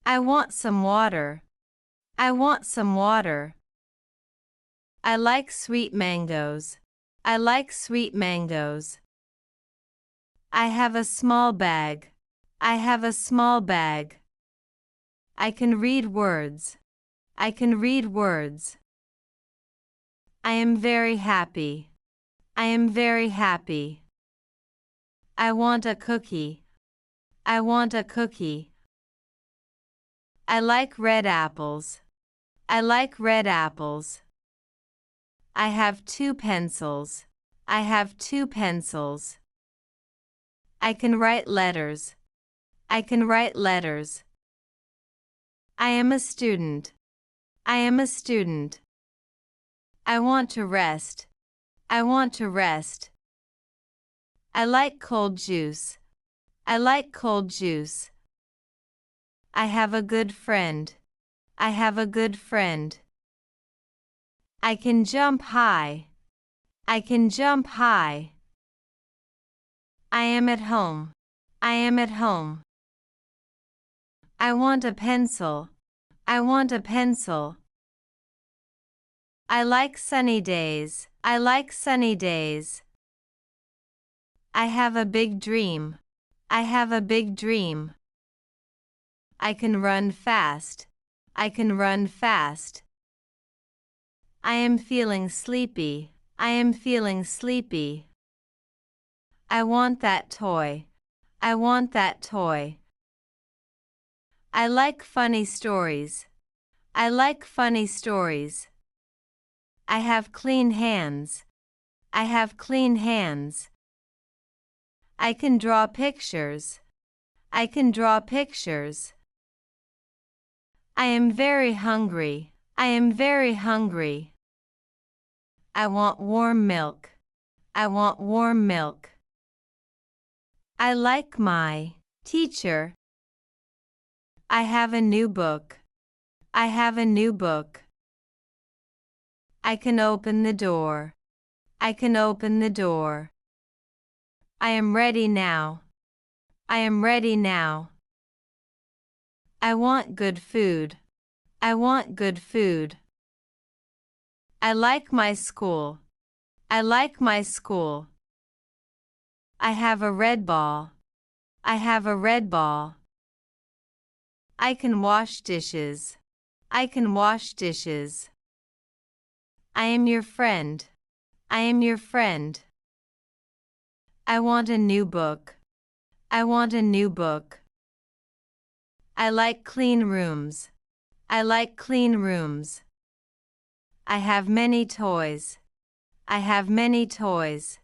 I want some water. I want some water. I like sweet mangoes. I like sweet mangoes. I have a small bag. I have a small bag. I can read words. I can read words. I am very happy. I am very happy. I want a cookie. I want a cookie. I like red apples. I like red apples. I have 2 pencils. I have 2 pencils. I can write letters. I can write letters. I am a student. I am a student. I want to rest. I want to rest. I like cold juice. I like cold juice. I have a good friend. I have a good friend. I can jump high. I can jump high. I am at home. I am at home. I want a pencil. I want a pencil. I like sunny days. I like sunny days. I have a big dream. I have a big dream. I can run fast. I can run fast. I am feeling sleepy. I am feeling sleepy. I want that toy. I want that toy. I like funny stories. I like funny stories. I have clean hands. I have clean hands. I can draw pictures. I can draw pictures. I am very hungry. I am very hungry. I want warm milk. I want warm milk. I like my teacher. I have a new book. I have a new book. I can open the door. I can open the door. I am ready now. I am ready now. I want good food. I want good food. I like my school. I like my school. I have a red ball. I have a red ball. I can wash dishes. I can wash dishes. I am your friend. I am your friend. I want a new book. I want a new book. I like clean rooms. I like clean rooms. I have many toys. I have many toys.